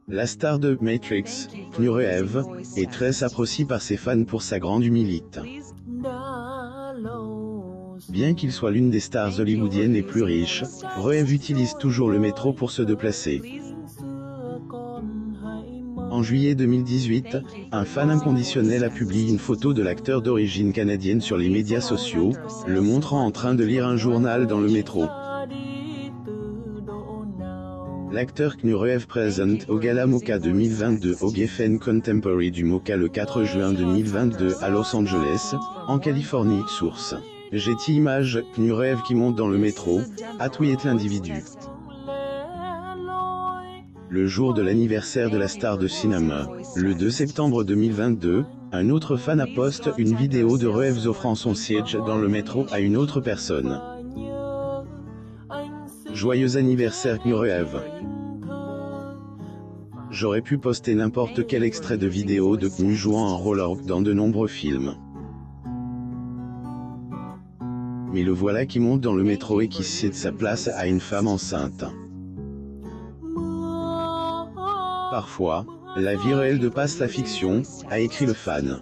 La star de Matrix, Keanu Reeves, est très apprécié par ses fans pour sa grande humilité. Bien qu'il soit l'une des stars hollywoodiennes les plus riches, Reeves utilise toujours le métro pour se déplacer. En juillet 2018, un fan inconditionnel a publié une photo de l'acteur d'origine canadienne sur les médias sociaux, le montrant en train de lire un journal dans le métro. L'acteur Keanu Reeves présente au Gala MoCA 2022 au Geffen Contemporary du MoCA le 4 juin 2022 à Los Angeles, en Californie. Source. Getty Images, Keanu Reeves qui monte dans le métro, a tweeté l'individu. Le jour de l'anniversaire de la star de cinéma, le 2 septembre 2022, un autre fan a posté une vidéo de Reeves offrant son siège dans le métro à une autre personne. Joyeux anniversaire Keanu Reeves. J'aurais pu poster n'importe quel extrait de vidéo de Keanu jouant un rôle dans de nombreux films. Mais le voilà qui monte dans le métro et qui cède sa place à une femme enceinte. Parfois, la vie réelle dépasse la fiction, a écrit le fan.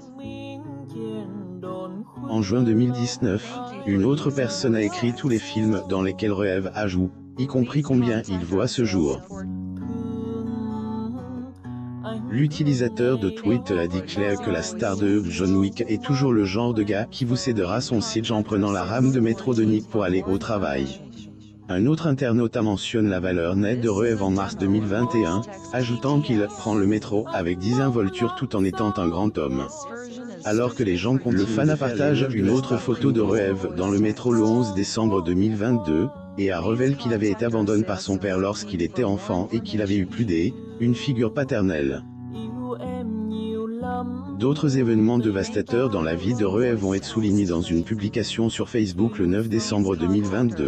En juin 2019, une autre personne a écrit tous les films dans lesquels Reeves a joué, y compris combien il vaut à ce jour. L'utilisateur de Twitter a déclaré que la star de John Wick est toujours le genre de gars qui vous cédera son siège en prenant la rame de métro de Nick pour aller au travail. Un autre internaute a mentionné la valeur nette de Reeves en mars 2021, ajoutant qu'il prend le métro avec 10 involtures tout en étant un grand homme. Alors que les gens continuent, le fan a partagé une autre photo de Reeves dans le métro le 11 décembre 2022, et a révélé qu'il avait été abandonné par son père lorsqu'il était enfant et qu'il avait eu plus d'une figure paternelle. D'autres événements dévastateurs dans la vie de Reeves vont être soulignés dans une publication sur Facebook le 9 décembre 2022.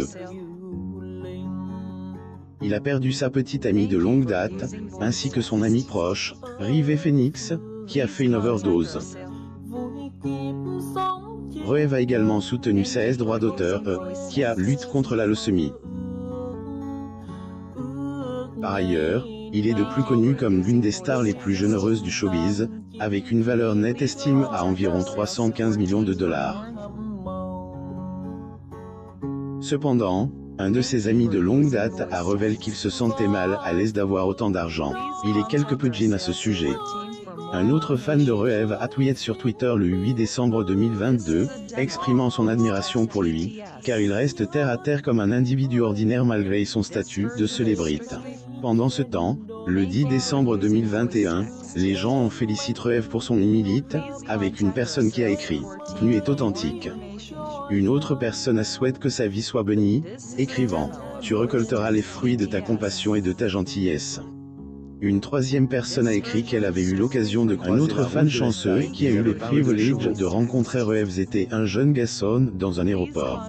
Il a perdu sa petite amie de longue date, ainsi que son ami proche, River Phoenix, qui a fait une overdose. Reeves a également soutenu sa droit d'auteur, qui a lutté contre la leucémie. Par ailleurs, il est de plus connu comme l'une des stars les plus généreuses du showbiz, avec une valeur nette estimée à environ 315 millions de dollars. Cependant, un de ses amis de longue date a révélé qu'il se sentait mal à l'aise d'avoir autant d'argent. Il est quelque peu gêné à ce sujet. Un autre fan de Reeves a tweeté sur Twitter le 8 décembre 2022, exprimant son admiration pour lui, car il reste terre à terre comme un individu ordinaire malgré son statut de célébrité. Pendant ce temps, le 10 décembre 2021, les gens ont félicité Reeves pour son humilité, avec une personne qui a écrit « Keanu est authentique ». Une autre personne a souhaité que sa vie soit bénie, écrivant « Tu récolteras les fruits de ta compassion et de ta gentillesse ». Une troisième personne a écrit qu'elle avait eu l'occasion de croiser un autre fan chanceux qui a eu le privilège de rencontrer Reeves était un jeune garçon dans un aéroport.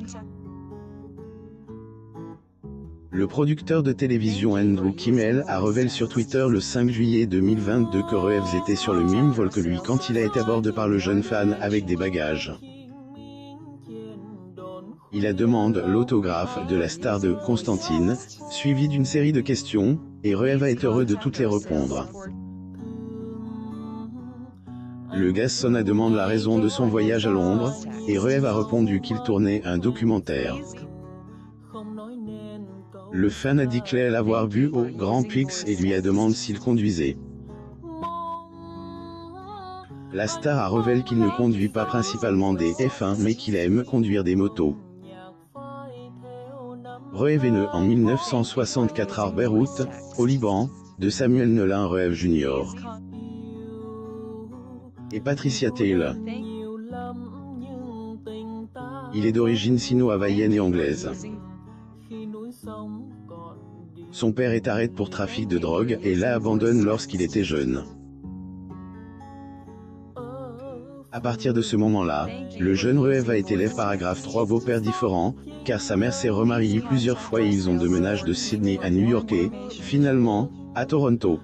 Le producteur de télévision Andrew Kimmel a révélé sur Twitter le 5 juillet 2022 que Reeves était sur le même vol que lui quand il a été abordé par le jeune fan avec des bagages. Il a demandé l'autographe de la star de Constantine, suivi d'une série de questions, et Reeves a été heureux de toutes les répondre. Le garçon a demandé la raison de son voyage à Londres, et Reeves a répondu qu'il tournait un documentaire. Le fan a déclaré l'avoir vu au Grand Prix et lui a demandé s'il conduisait. La star a révélé qu'il ne conduit pas principalement des F1 mais qu'il aime conduire des motos. Reeves est né en 1964 à Beyrouth, au Liban, de Samuel Nolan Reeves Jr. et Patricia Taylor. Il est d'origine sino-hawaïenne et anglaise. Son père est arrêté pour trafic de drogue et l'a abandonné lorsqu'il était jeune. À partir de ce moment-là, le jeune Reeves a été élève paragraphe 3 beaux-pères différents, car sa mère s'est remariée plusieurs fois et ils ont déménagé de Sydney à New York et, finalement, à Toronto.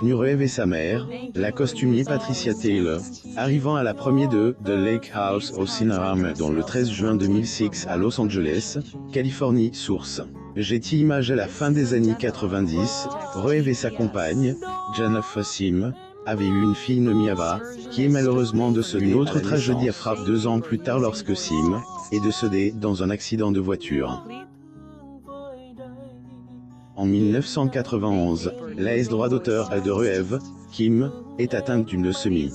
Keanu Reeves et sa mère, la costumier Patricia Taylor, arrivant à la première de The Lake House au Cinerama dans le 13 juin 2006 à Los Angeles, Californie. Source. Getty Images à la fin des années 90, Roev et sa compagne, Jana Fossim, avaient eu une fille nommée Ava, qui est malheureusement décédée. Une autre tragédie a frappé 2 ans plus tard lorsque Sim est décédée dans un accident de voiture. En 1991, la droit d'auteur de Roev, Kim, est atteinte d'une leucémie.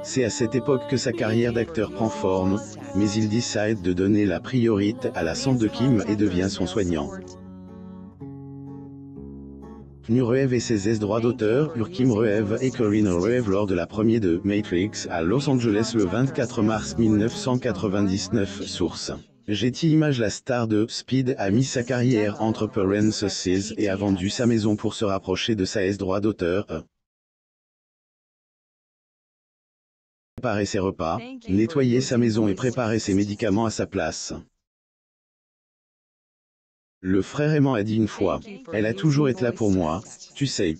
C'est à cette époque que sa carrière d'acteur prend forme, mais il décide de donner la priorité à la santé de Kim et devient son soignant. Roev et ses droits d'auteur eurent Kim Roev et Corinne Roev lors de la première de Matrix à Los Angeles le 24 mars 1999. Source. Getty Images. La star de Speed a mis sa carrière entre parenthèses et a vendu sa maison pour se rapprocher de sa droit d'auteur. Préparer ses repas, nettoyer sa maison et préparer ses médicaments à sa place. Le frère aimant a dit une fois, « Elle a toujours été là pour moi, tu sais.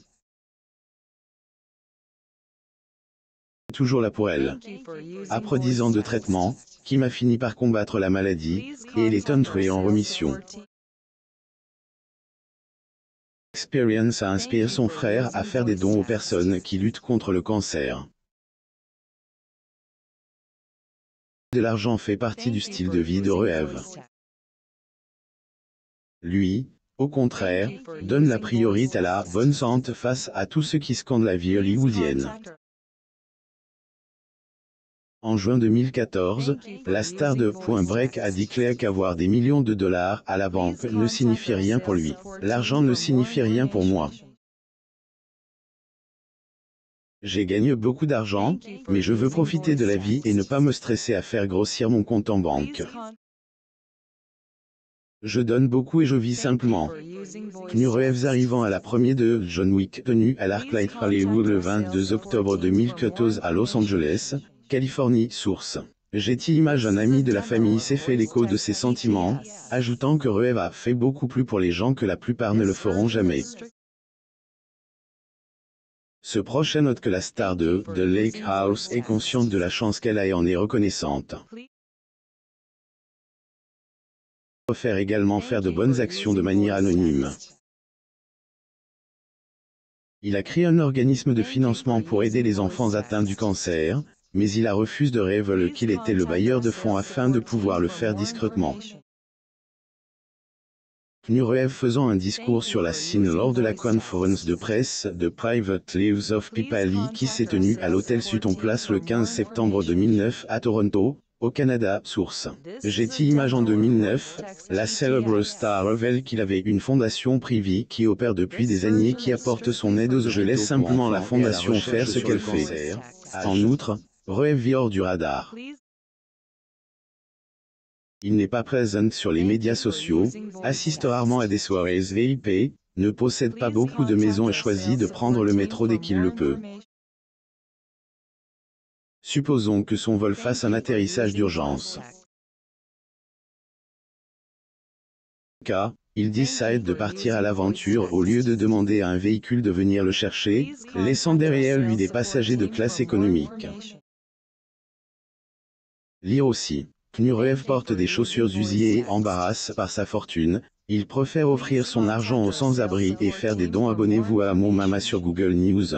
Toujours là pour elle. » Après 10 ans de traitement, Kim a fini par combattre la maladie, et elle est entrée en remission. Experience a inspiré son frère à faire des dons aux personnes qui luttent contre le cancer. De l'argent fait partie du style de vie de Roev. Lui, au contraire, donne la priorité à la bonne santé face à tous ceux qui scandent la vie hollywoodienne. En juin 2014, la star de Point Break a déclaré qu'avoir des millions de dollars à la banque ne signifie rien pour lui. L'argent ne signifie rien pour moi. J'ai gagné beaucoup d'argent, mais je veux profiter de la vie et ne pas me stresser à faire grossir mon compte en banque. Je donne beaucoup et je vis simplement. Roev arrivant à la première de John Wick tenue à l'Arclight Hollywood le 22 octobre 2014 à Los Angeles, Californie. Source. Getty Images. Un ami de la famille s'est fait l'écho de ses sentiments, ajoutant que Roev a fait beaucoup plus pour les gens que la plupart ne le feront jamais. Ce proche note que la star de The Lake House est consciente de la chance qu'elle a et en est reconnaissante. Préfère également faire de bonnes actions de manière anonyme. Il a créé un organisme de financement pour aider les enfants atteints du cancer, mais il a refusé de révéler qu'il était le bailleur de fonds afin de pouvoir le faire discrètement. Roev faisant un discours sur la scène lors de la conférence de presse de Private Lives of People qui s'est tenue à l'hôtel Sutton Place le 15 septembre 2009 à Toronto, au Canada. Source. Getty Images. En 2009, la célèbre star révèle qu'il avait une fondation privée qui opère depuis des années et qui apporte son aide aux. Je laisse simplement la fondation faire ce qu'elle fait. En outre, Roev vit hors du radar. Il n'est pas présent sur les médias sociaux, assiste rarement à des soirées VIP, ne possède pas beaucoup de maisons et choisit de prendre le métro dès qu'il le peut. Supposons que son vol fasse un atterrissage d'urgence. Il décide de partir à l'aventure au lieu de demander à un véhicule de venir le chercher, laissant derrière lui des passagers de classe économique. Lire aussi. Roev porte des chaussures usées et embarrassé par sa fortune, il préfère offrir son argent aux sans-abri et faire des dons. Abonnez-vous à Mon Mama sur Google News.